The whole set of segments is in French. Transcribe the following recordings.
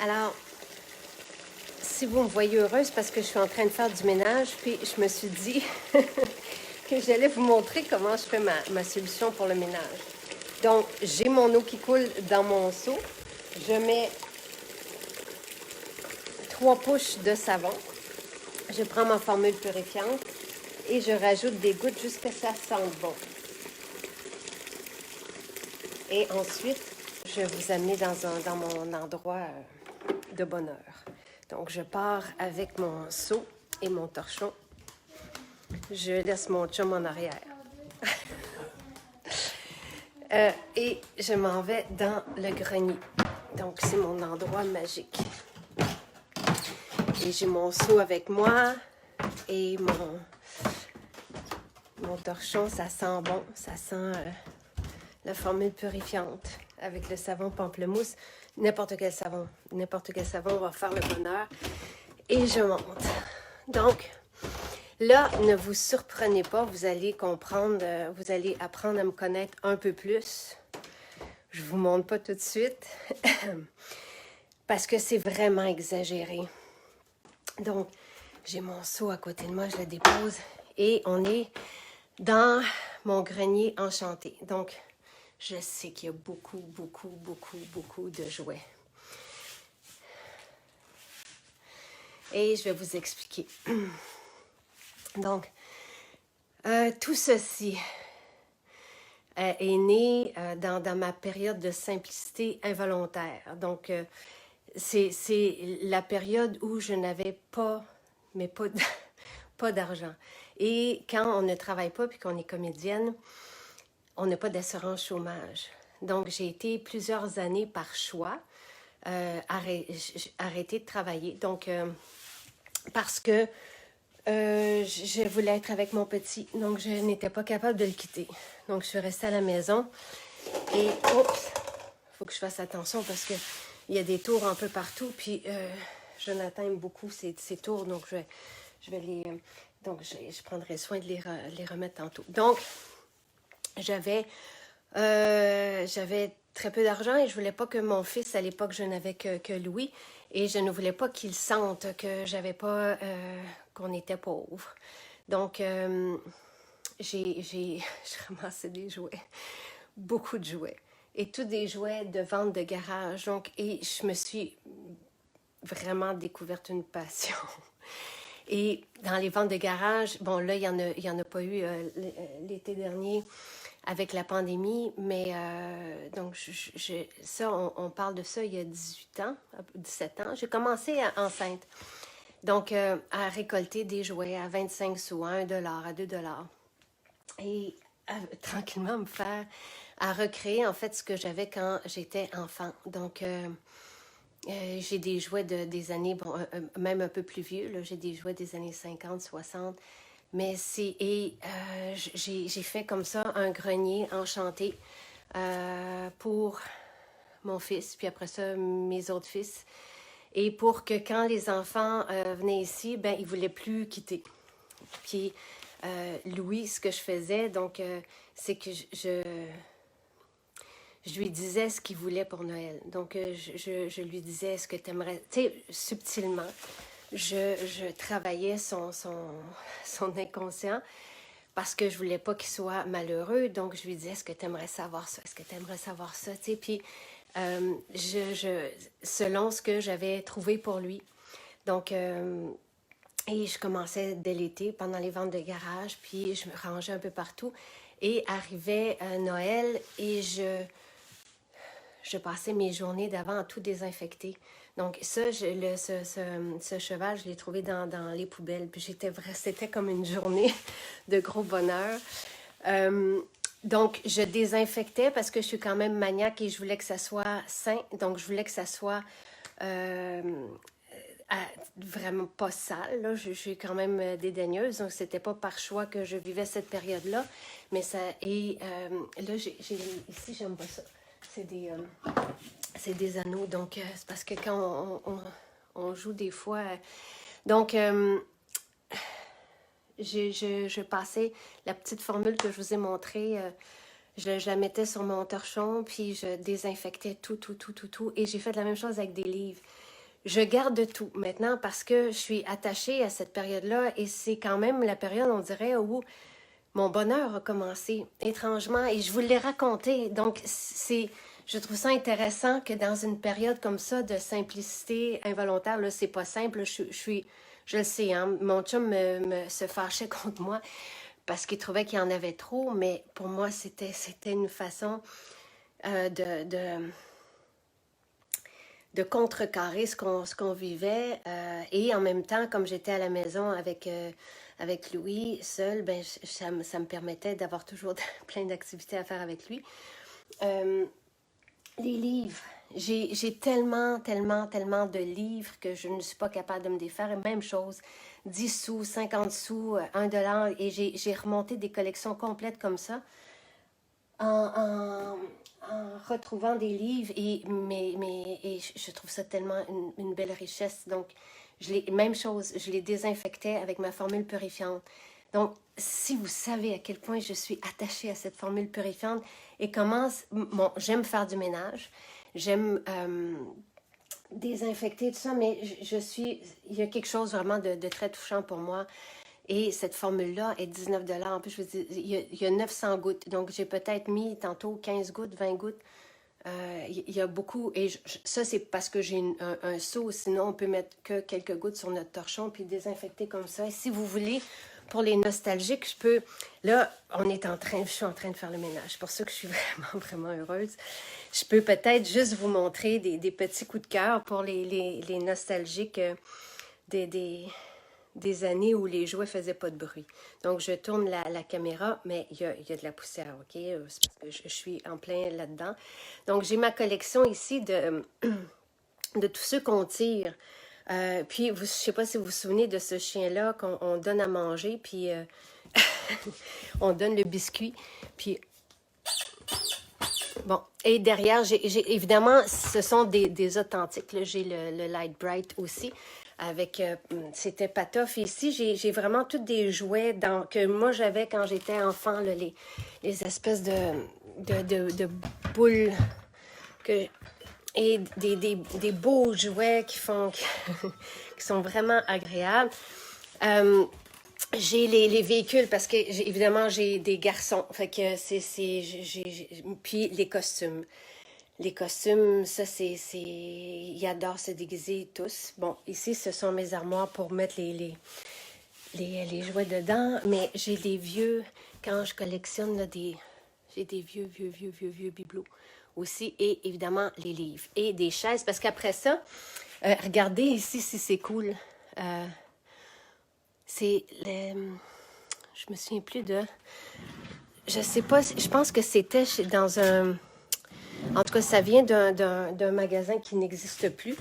Alors, si vous me voyez heureuse, parce que je suis en train de faire du ménage, puis je me suis dit que j'allais vous montrer comment je fais ma solution pour le ménage. Donc, j'ai mon eau qui coule dans mon seau. Je mets 3 pouces de savon. Je prends ma formule purifiante et je rajoute des gouttes jusqu'à ce que ça sente bon. Et ensuite, je vais vous amener dans mon endroit de bonheur. Donc, je pars avec mon seau et mon torchon. Je laisse mon chum en arrière. Et je m'en vais dans le grenier. Donc, c'est mon endroit magique. Et j'ai mon seau avec moi et mon torchon, ça sent bon. Ça sent la formule purifiante avec le savon pamplemousse. N'importe quel savon va faire le bonheur. Et je monte. Donc, là, ne vous surprenez pas, vous allez comprendre, vous allez apprendre à me connaître un peu plus. Je ne vous montre pas tout de suite parce que c'est vraiment exagéré. Donc, j'ai mon seau à côté de moi, je le dépose et on est dans mon grenier enchanté. Donc, je sais qu'il y a beaucoup de jouets. Et je vais vous expliquer. Donc, tout ceci est né dans ma période de simplicité involontaire. Donc, c'est la période où je n'avais pas, mais pas d'argent. Et quand on ne travaille pas puis qu'on est comédienne, on n'a pas d'assurance chômage. Donc, j'ai été plusieurs années par choix arrêter de travailler. Donc, parce que je voulais être avec mon petit, donc je n'étais pas capable de le quitter. Donc, je suis restée à la maison et, oups, il faut que je fasse attention parce qu'il y a des tours un peu partout, puis Jonathan aime beaucoup ces tours, donc je vais les... donc, je prendrai soin de les remettre tantôt. Donc, j'avais très peu d'argent et je voulais pas que mon fils, à l'époque, je n'avais que Louis, et je ne voulais pas qu'il sente que j'avais pas, qu'on était pauvre. Donc, j'ai ramassé des jouets, beaucoup de jouets, et tous des jouets de vente de garage. Donc, et je me suis vraiment découverte une passion. Et dans les ventes de garage, bon, là, il y en a pas eu l'été dernier avec la pandémie, mais donc, ça, on parle de ça il y a 18 ans, 17 ans. J'ai commencé enceinte, donc à récolter des jouets à 25 sous, à 1 dollar, à 2 dollars. Et tranquillement à recréer en fait ce que j'avais quand j'étais enfant. Donc, j'ai des jouets des années, bon, même un peu plus vieux, là, j'ai des jouets des années 50, 60. Mais j'ai fait comme ça un grenier enchanté pour mon fils, puis après ça, mes autres fils. Et pour que quand les enfants venaient ici, ben, ils ne voulaient plus quitter. Puis, Louis, ce que je faisais, donc, c'est que je lui disais ce qu'il voulait pour Noël. Donc, je lui disais, est-ce que tu aimerais... Tu sais, subtilement, je travaillais son inconscient parce que je voulais pas qu'il soit malheureux. Donc, je lui disais, est-ce que tu aimerais savoir ça? Est-ce que tu aimerais savoir ça? Tu sais, puis, selon ce que j'avais trouvé pour lui. Donc, et je commençais dès l'été, pendant les ventes de garage, puis je me rangeais un peu partout. Et arrivait Noël et je passais mes journées d'avant à tout désinfecter. Donc ça, ce cheval, je l'ai trouvé dans les poubelles. Puis c'était comme une journée de gros bonheur. Donc, je désinfectais parce que je suis quand même maniaque et je voulais que ça soit sain. Donc, je voulais que ça soit vraiment pas sale. Là. Je suis quand même dédaigneuse. Donc, c'était pas par choix que je vivais cette période-là. Mais ça... Et là, ici, j'aime pas ça. C'est des anneaux, donc c'est parce que quand on joue des fois... donc, je passais la petite formule que je vous ai montrée, je la mettais sur mon torchon, puis je désinfectais tout, et j'ai fait la même chose avec des livres. je garde tout maintenant parce que je suis attachée à cette période-là et c'est quand même la période, on dirait, où mon bonheur a commencé, étrangement, et je vous l'ai raconté. Donc, je trouve ça intéressant que dans une période comme ça de simplicité involontaire, là, c'est pas simple, je le sais, hein, mon chum se fâchait contre moi parce qu'il trouvait qu'il y en avait trop, mais pour moi, c'était une façon de contrecarrer ce qu'on vivait. Et en même temps, comme j'étais à la maison avec Louis seul, ben, ça me permettait d'avoir toujours plein d'activités à faire avec lui. Les livres. J'ai tellement, tellement, tellement de livres que je ne suis pas capable de me défaire. Et même chose, 10 sous, 50 sous, 1 $. Et j'ai remonté des collections complètes comme ça en retrouvant des livres. Et je trouve ça tellement une belle richesse. Donc, même chose, je les désinfectais avec ma formule purifiante. Donc, si vous savez à quel point je suis attachée à cette formule purifiante et comment, bon, j'aime faire du ménage, j'aime désinfecter tout ça, mais il y a quelque chose vraiment de très touchant pour moi. Et cette formule-là est 19 $. En plus, je vous dis, il y a 900 gouttes. Donc, j'ai peut-être mis tantôt 15 gouttes, 20 gouttes. Il y a beaucoup, et ça c'est parce que j'ai un seau, sinon on peut mettre que quelques gouttes sur notre torchon puis désinfecter comme ça. Et si vous voulez, pour les nostalgiques, là, je suis en train de faire le ménage, c'est pour ça que je suis vraiment, vraiment heureuse. Je peux peut-être juste vous montrer des petits coups de cœur pour les nostalgiques des années où les jouets ne faisaient pas de bruit. Donc, je tourne la caméra, mais il y a de la poussière, OK? C'est parce que je suis en plein là-dedans. Donc, j'ai ma collection ici de tous ceux qu'on tire. Puis, je ne sais pas si vous vous souvenez de ce chien-là qu'on donne à manger, puis on donne le biscuit, puis... Bon, et derrière, évidemment, ce sont des authentiques. J'ai le Light Bright aussi. C'était Patoff. Et ici, j'ai vraiment tous des jouets que moi j'avais quand j'étais enfant, là, les espèces de boules et des beaux jouets qui sont vraiment agréables. J'ai les véhicules parce que évidemment j'ai des garçons, fait que puis les costumes. Les costumes, ça, ils adorent se déguiser tous. Bon, ici, ce sont mes armoires pour mettre les jouets dedans. Mais j'ai des vieux, quand je collectionne, là, j'ai des vieux bibelots aussi. Et évidemment, les livres. Et des chaises. Parce qu'après ça, regardez ici si c'est cool. Je me souviens plus de... Je sais pas, je pense que c'était dans un... En tout cas, ça vient d'un magasin qui n'existe plus.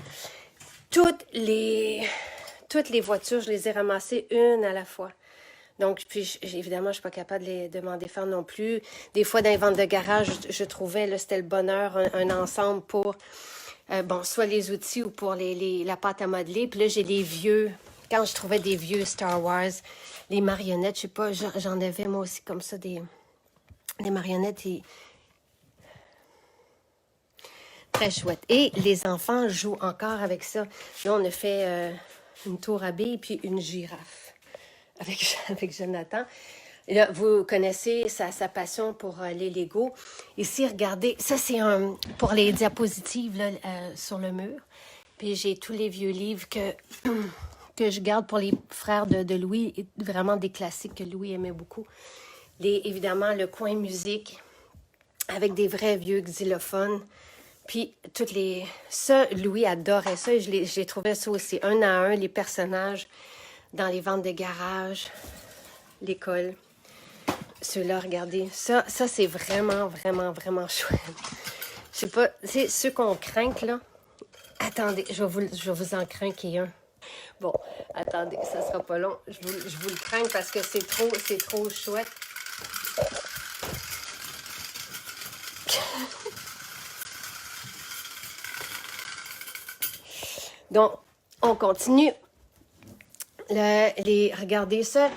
Toutes les voitures, je les ai ramassées une à la fois. Donc, puis évidemment, je ne suis pas capable de les demander faire non plus. Des fois, dans les ventes de garage, je trouvais, là, c'était le bonheur, un ensemble pour, soit les outils ou pour la pâte à modeler. Puis là, j'ai les vieux, quand je trouvais des vieux Star Wars, les marionnettes, je sais pas, j'en avais moi aussi comme ça, des marionnettes très chouette. Et les enfants jouent encore avec ça. Là, on a fait une tour à billes puis une girafe avec Jonathan. Et là, vous connaissez sa passion pour les Legos. Ici, regardez, ça c'est pour les diapositives là, sur le mur. Puis j'ai tous les vieux livres que je garde pour les frères de Louis, vraiment des classiques que Louis aimait beaucoup. Évidemment, le coin musique avec des vrais vieux xylophones. Puis, ça, Louis adorait ça et j'ai trouvé ça aussi, un à un, les personnages dans les ventes de garage, l'école. Ceux-là, regardez, ça c'est vraiment, vraiment, vraiment chouette. Je sais pas, c'est ceux qu'on craint, là. Attendez, je vais vous en craquer un. Bon, attendez, ça sera pas long. Je vous le crains parce que c'est trop chouette. Donc, on continue. Regardez ça.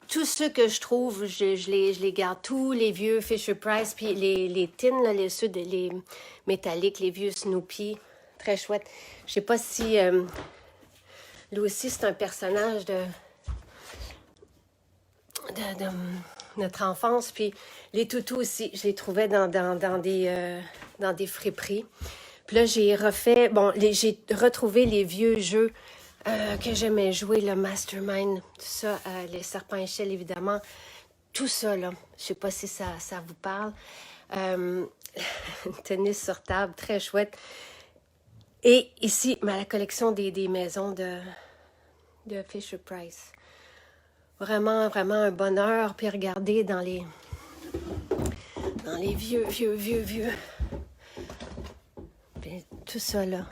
Tous ceux que je trouve, je les garde. Tous les vieux Fisher-Price, puis les tins, là, les métalliques, les vieux Snoopy. très chouette. Je sais pas si lui aussi c'est un personnage de notre enfance. Puis les toutous aussi, je les trouvais dans des friperies. Puis là, j'ai refait, bon, j'ai retrouvé les vieux jeux que j'aimais jouer, le Mastermind, tout ça, les serpents échelles, évidemment. Tout ça, là, je sais pas si ça vous parle. Tennis sur table, très chouette. Et ici, la collection des maisons de Fisher-Price. Vraiment, vraiment un bonheur. Puis regardez dans les vieux. Puis tout ça, là.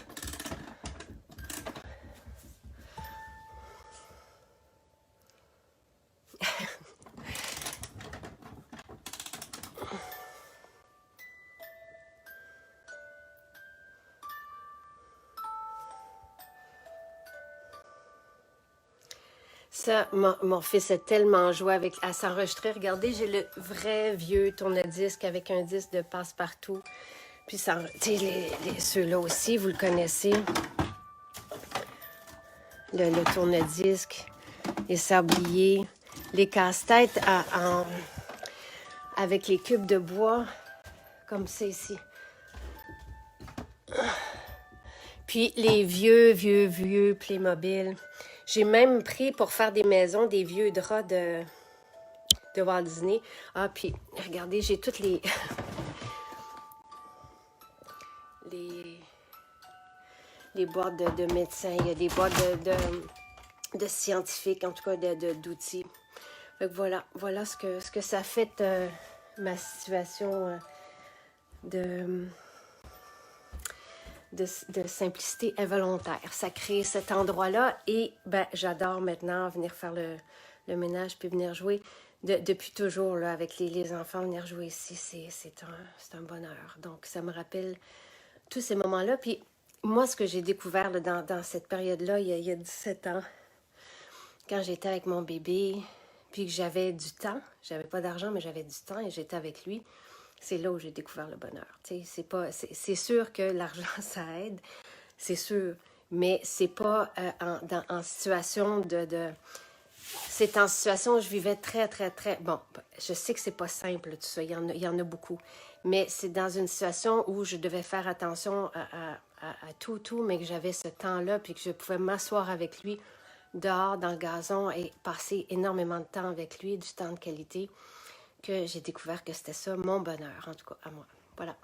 Ça, mon fils a tellement joué à s'enregistrer. Regardez, j'ai le vrai vieux tourne-disque avec un disque de passe-partout. Puis ça, tu sais, ceux-là aussi, vous le connaissez. Le tourne-disque, les sabliers, les casse-têtes avec les cubes de bois, comme ça ici. Puis les vieux Playmobil. J'ai même pris pour faire des maisons des vieux draps de Walt Disney. Ah, puis regardez, j'ai toutes les boîtes de médecins. Il y a des boîtes de scientifiques, en tout cas d'outils. Donc voilà ce que ça fait ma situation de simplicité involontaire. Ça crée cet endroit-là et ben, j'adore maintenant venir faire le ménage puis venir jouer. Depuis toujours, là, avec les enfants, venir jouer ici, c'est un bonheur. Donc, ça me rappelle tous ces moments-là. Puis, moi, ce que j'ai découvert là, dans cette période-là, il y a 17 ans, quand j'étais avec mon bébé, puis que j'avais du temps, j'avais pas d'argent, mais j'avais du temps et j'étais avec lui, c'est là où j'ai découvert le bonheur. C'est sûr que l'argent, ça aide, c'est sûr, mais c'est pas en situation c'est en situation où je vivais très, très, très... Bon, je sais que c'est pas simple, tout ça, il y en a beaucoup, mais c'est dans une situation où je devais faire attention à tout, mais que j'avais ce temps-là, puis que je pouvais m'asseoir avec lui dehors dans le gazon et passer énormément de temps avec lui, du temps de qualité, que j'ai découvert que c'était ça mon bonheur, en tout cas à moi. Voilà.